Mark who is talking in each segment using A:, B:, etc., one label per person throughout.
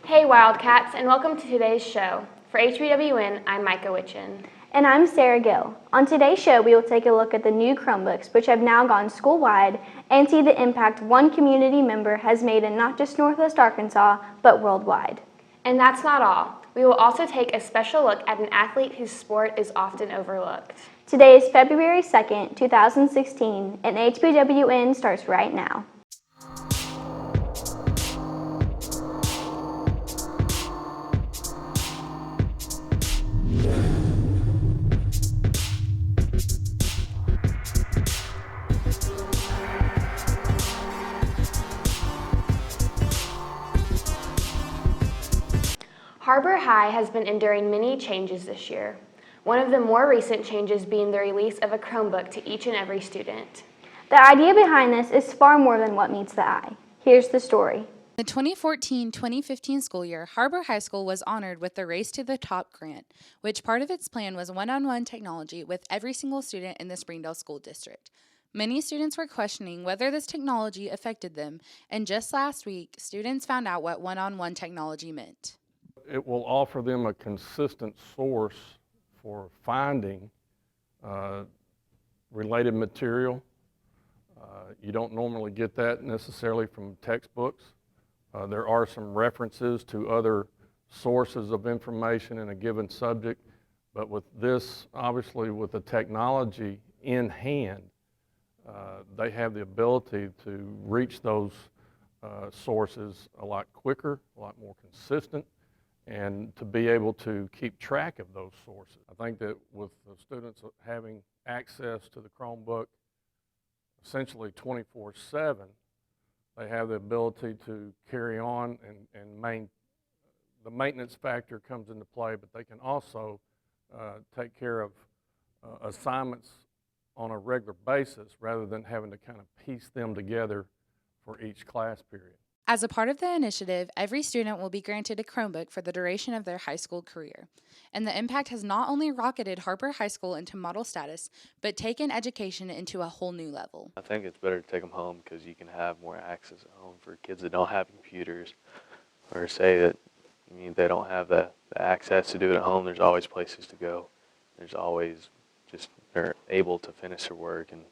A: Hey Wildcats, and welcome to today's show. For HBWN, I'm Micah Witchin.
B: And I'm Sarah Gill. On today's show, we will take a look at the new Chromebooks, which have now gone school-wide, and see the impact one community member has made in not just Northwest Arkansas, but worldwide.
A: And that's not all. We will also take a special look at an athlete whose sport is often overlooked.
B: Today is February 2nd, 2016, and HBWN starts right now.
A: Harbor High has been enduring many changes this year. One of the more recent changes being the release of a Chromebook to each and every student.
B: The idea behind this is far more than what meets the eye. Here's the story.
C: The 2014-2015 school year, Harbor High School was honored with the Race to the Top grant, which part of its plan was one-on-one technology with every single student in the Springdale School District. Many students were questioning whether this technology affected them, and just last week, students found out what one-on-one technology meant.
D: It will offer them a consistent source for finding related material. You don't normally get that necessarily from textbooks. There are some references to other sources of information in a given subject, but with this, obviously with the technology in hand, they have the ability to reach those sources a lot quicker, a lot more consistent, and to be able to keep track of those sources. I think that with the students having access to the Chromebook essentially 24/7, they have the ability to carry on and the maintenance factor comes into play, but they can also take care of assignments on a regular basis rather than having to kind of piece them together for each class period.
C: As a part of the initiative, every student will be granted a Chromebook for the duration of their high school career. And the impact has not only rocketed Harbor High School into model status, but taken education into a whole new level.
E: I think it's better to take them home because you can have more access at home for kids that don't have computers, or say that they don't have the access to do it at home. There's always places to go. There's always they're able to finish their work and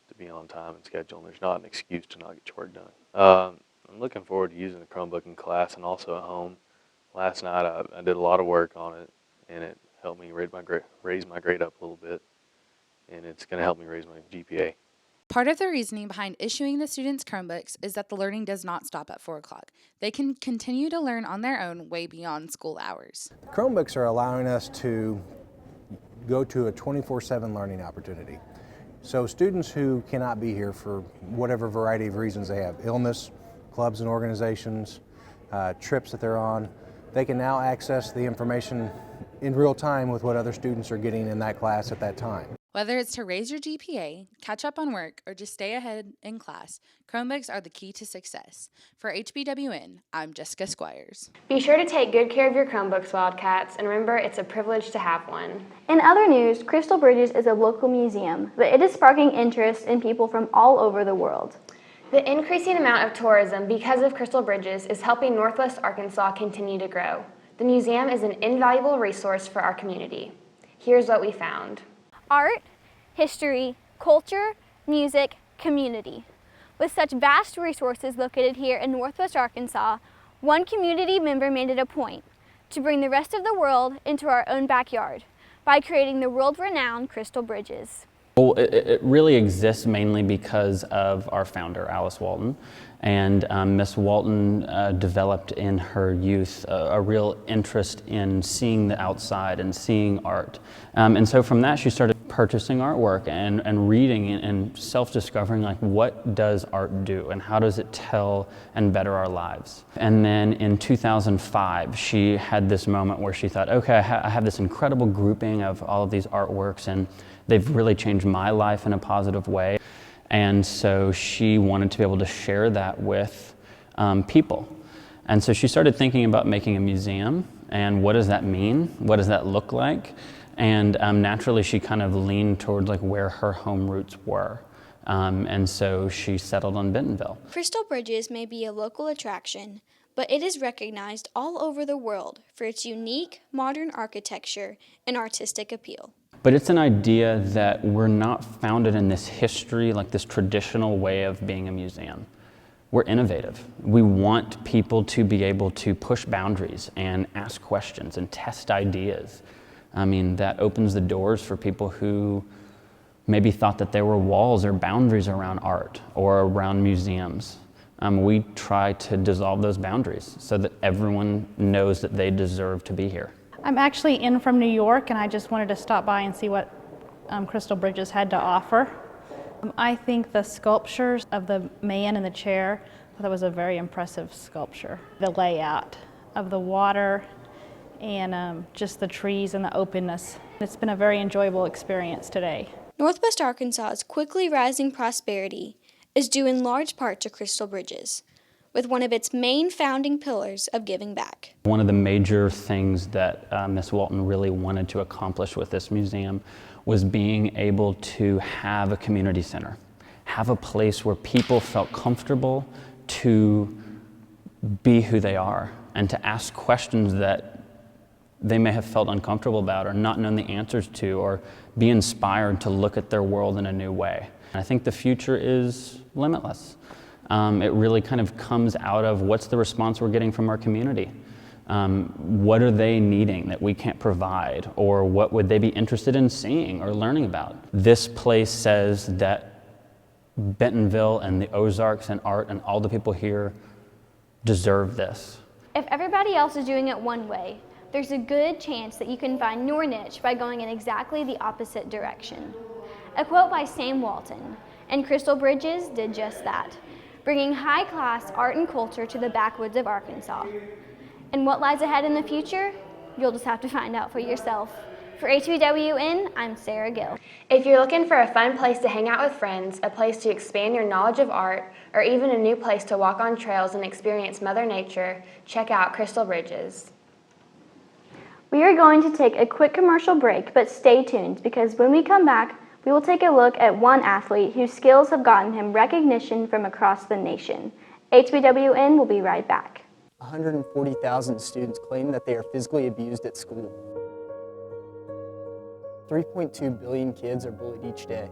E: to be on time and schedule. And there's not an excuse to not get your work done. I'm looking forward to using the Chromebook in class and also at home. Last night I did a lot of work on it, and it helped me raise my grade up a little bit, and it's going to help me raise my GPA.
C: Part of the reasoning behind issuing the students Chromebooks is that the learning does not stop at 4 o'clock. They can continue to learn on their own way beyond school hours.
F: Chromebooks are allowing us to go to a 24/7 learning opportunity. So students who cannot be here for whatever variety of reasons they have, illness, clubs and organizations, trips that they're on, they can now access the information in real time with what other students are getting in that class at that time.
C: Whether it's to raise your GPA, catch up on work, or just stay ahead in class, Chromebooks are the key to success. For HBWN, I'm Jessica Squires.
A: Be sure to take good care of your Chromebooks, Wildcats, and remember it's a privilege to have one.
B: In other news, Crystal Bridges is a local museum, but it is sparking interest in people from all over the world.
A: The increasing amount of tourism because of Crystal Bridges is helping Northwest Arkansas continue to grow. The museum is an invaluable resource for our community. Here's what we found.
B: Art, history, culture, music, community. With such vast resources located here in Northwest Arkansas, one community member made it a point to bring the rest of the world into our own backyard by creating the world-renowned Crystal Bridges.
G: Well, it really exists mainly because of our founder, Alice Walton. And Miss Walton developed in her youth a real interest in seeing the outside and seeing art. And so from that, she started purchasing artwork and reading and self-discovering, like, what does art do and how does it tell and better our lives? And then in 2005, she had this moment where she thought, okay, I have this incredible grouping of all of these artworks, and they've really changed my life in a positive way. And so she wanted to be able to share that with people. And so she started thinking about making a museum, and what does that mean? What does that look like? And naturally she kind of leaned towards like where her home roots were. And so she settled on Bentonville.
H: Crystal Bridges may be a local attraction,
B: but it is recognized all over the world for its unique, modern architecture and artistic appeal.
G: But it's an idea that we're not founded in this history, like this traditional way of being a museum. We're innovative. We want people to be able to push boundaries and ask questions and test ideas. I mean, that opens the doors for people who maybe thought that there were walls or boundaries around art or around museums. We try to dissolve those boundaries so that everyone knows that they deserve to be here.
H: I'm actually in from New York, and I just wanted to stop by and see what Crystal Bridges had to offer. I think the sculptures of the man in the chair, that was a very impressive sculpture. The layout of the water and just the trees and the openness. It's been a very enjoyable experience today.
B: Northwest Arkansas's quickly rising prosperity is due in large part to Crystal Bridges, with one of its main founding pillars of giving back.
G: One of the major things that Ms. Walton really wanted to accomplish with this museum was being able to have a community center, have a place where people felt comfortable to be who they are and to ask questions that they may have felt uncomfortable about or not known the answers to, or be inspired to look at their world in a new way. I think the future is limitless. It really kind of comes out of what's the response we're getting from our community. What are they needing that we can't provide, or what would they be interested in seeing or learning about? This place says that Bentonville and the Ozarks and art and all the people here deserve this.
B: If everybody else is doing it one way, there's a good chance that you can find your niche by going in exactly the opposite direction. A quote by Sam Walton, and Crystal Bridges did just that, bringing high-class art and culture to the backwoods of Arkansas. And what lies ahead in the future? You'll just have to find out for yourself. For HBWN, I'm Sarah Gill.
A: If you're looking for a fun place to hang out with friends, a place to expand your knowledge of art, or even a new place to walk on trails and experience Mother Nature, check out Crystal Bridges.
B: We are going to take a quick commercial break, but stay tuned because when we come back, we will take a look at one athlete whose skills have gotten him recognition from across the nation. HBWN will be right back.
I: 140,000 students claim that they are physically abused at school. 3.2 billion kids are bullied each day.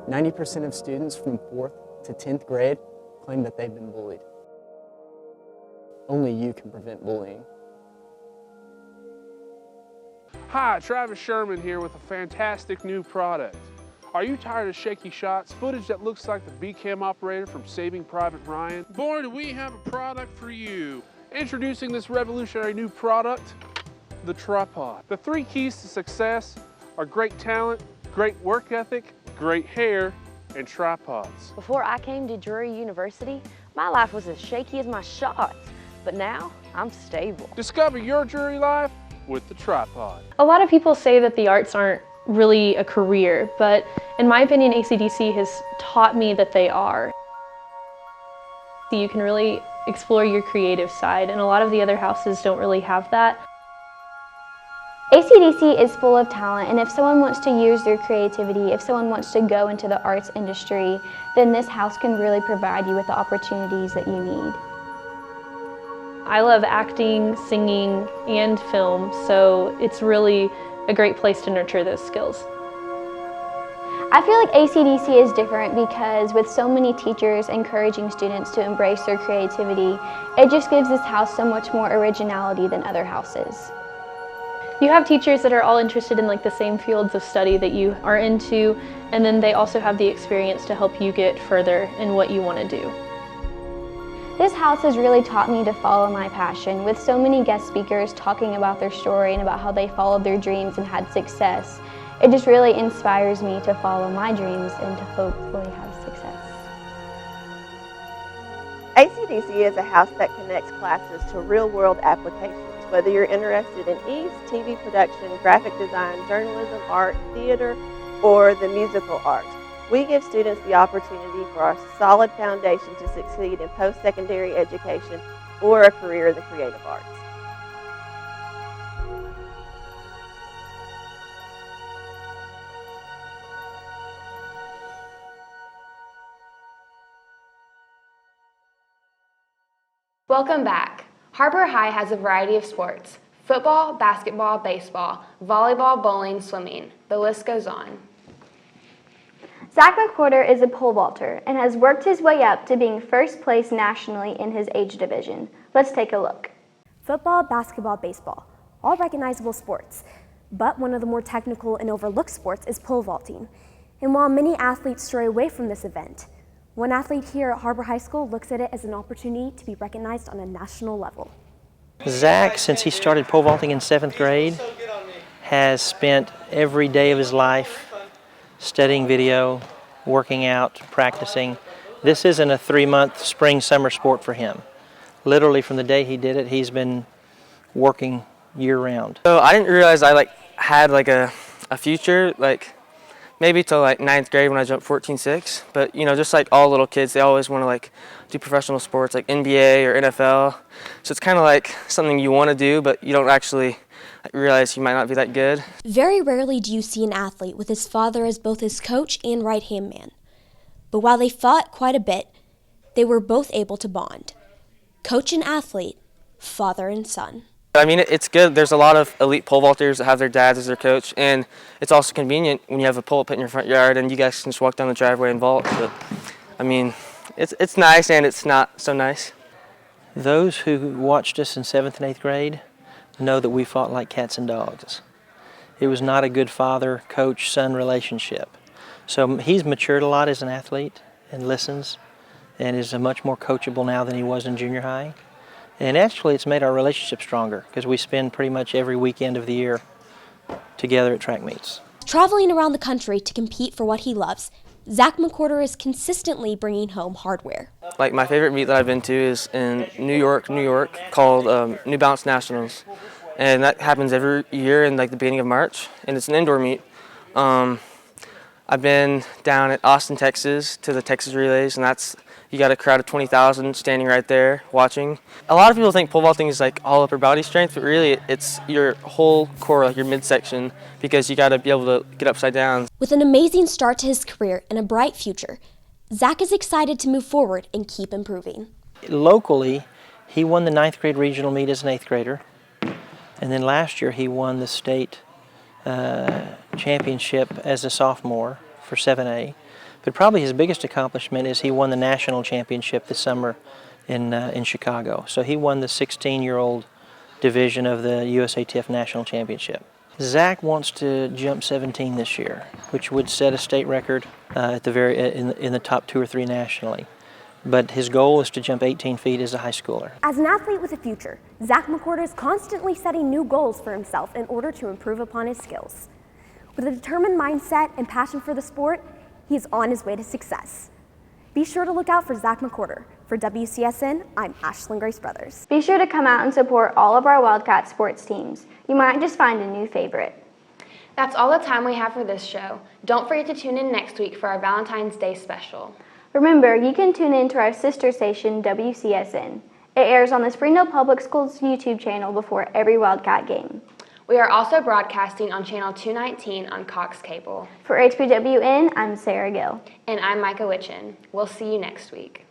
I: 90% of students from 4th to 10th grade claim that they've been bullied. Only you can prevent bullying.
J: Hi, Travis Sherman here with a fantastic new product. Are you tired of shaky shots, footage that looks like the B-cam operator from Saving Private Ryan? Boy, do we have a product for you. Introducing this revolutionary new product, the tripod. The 3 keys to success are great talent, great work ethic, great hair, and tripods.
K: Before I came to Drury University, my life was as shaky as my shots, but now I'm stable.
J: Discover your Drury life with the tripod.
L: A lot of people say that the arts aren't really a career, but in my opinion, ACDC has taught me that they are. You can really explore your creative side, and a lot of the other houses don't really have that.
B: ACDC is full of talent, and if someone wants to use their creativity, if someone wants to go into the arts industry, then this house can really provide you with the opportunities that you need.
L: I love acting, singing, and film, so it's really a great place to nurture those skills.
B: I feel like ACDC is different because with so many teachers encouraging students to embrace their creativity, it just gives this house so much more originality than other houses.
L: You have teachers that are all interested in like the same fields of study that you are into, and then they also have the experience to help you get further in what you want to do.
B: This house has really taught me to follow my passion, with so many guest speakers talking about their story and about how they followed their dreams and had success. It just really inspires me to follow my dreams and to hopefully have success.
M: ACDC is a house that connects classes to real-world applications. Whether you're interested in EASE, TV production, graphic design, journalism, art, theater, or the musical arts, we give students the opportunity for a solid foundation to succeed in post-secondary education or a career in the creative arts.
A: Welcome back. Harbor High has a variety of sports: football, basketball, baseball, volleyball, bowling, swimming. The list goes on.
B: Zach McWhorter is a pole vaulter and has worked his way up to being first place nationally in his age division. Let's take a look.
N: Football, basketball, baseball, all recognizable sports. But one of the more technical and overlooked sports is pole vaulting. And while many athletes stray away from this event, one athlete here at Harbor High School looks at it as an opportunity to be recognized on a national level.
O: Zach, since he started pole vaulting in 7th grade, has spent every day of his life studying video, working out, practicing. This isn't a 3-month spring-summer sport for him. Literally from the day he did it, he's been working year-round.
P: So I didn't realize I had a future, maybe till 9th grade when I jumped 14.6. But just like all little kids, they always want to do professional sports like NBA or NFL. So it's kind of like something you want to do, but you don't actually realize you might not be that good.
N: Very rarely do you see an athlete with his father as both his coach and right-hand man. But while they fought quite a bit, they were both able to bond. Coach and athlete, father and son.
P: I mean, it's good. There's a lot of elite pole vaulters that have their dads as their coach, and it's also convenient when you have a pull-up pit in your front yard and you guys can just walk down the driveway and vault. But I mean, it's nice and it's not so nice.
O: Those who watched us in 7th and 8th grade know that we fought like cats and dogs. It was not a good father-coach-son relationship. So he's matured a lot as an athlete and listens and is much more coachable now than he was in junior high. And actually it's made our relationship stronger because we spend pretty much every weekend of the year together at track meets.
N: Traveling around the country to compete for what he loves, Zach McWhorter is consistently bringing home hardware.
P: My favorite meet that I've been to is in New York, called New Balance Nationals. And that happens every year in the beginning of March, and it's an indoor meet. I've been down at Austin, Texas to the Texas Relays, and you got a crowd of 20,000 standing right there watching. A lot of people think pole vaulting is all upper body strength, but really it's your whole core, your midsection, because you got to be able to get upside down.
N: With an amazing start to his career and a bright future, Zach is excited to move forward and keep improving.
O: Locally, he won the 9th grade regional meet as an 8th grader, and then last year he won the state championship as a sophomore for 7A. But probably his biggest accomplishment is he won the national championship this summer in Chicago. So he won the 16-year-old division of the USATF National Championship. Zach wants to jump 17 this year, which would set a state record at in the top 2 or 3 nationally. But his goal is to jump 18 feet as a high schooler.
N: As an athlete with a future, Zach McWhorter is constantly setting new goals for himself in order to improve upon his skills. With a determined mindset and passion for the sport, he is on his way to success. Be sure to look out for Zach McWhorter. For WCSN, I'm Ashlyn Grace Brothers.
B: Be sure to come out and support all of our Wildcat sports teams. You might just find a new favorite.
A: That's all the time we have for this show. Don't forget to tune in next week for our Valentine's Day special.
B: Remember, you can tune in to our sister station, WCSN. It airs on the Springdale Public Schools YouTube channel before every Wildcat game.
A: We are also broadcasting on Channel 219 on Cox Cable.
B: For HPWN, I'm Sarah Gill.
A: And I'm Micah Witchen. We'll see you next week.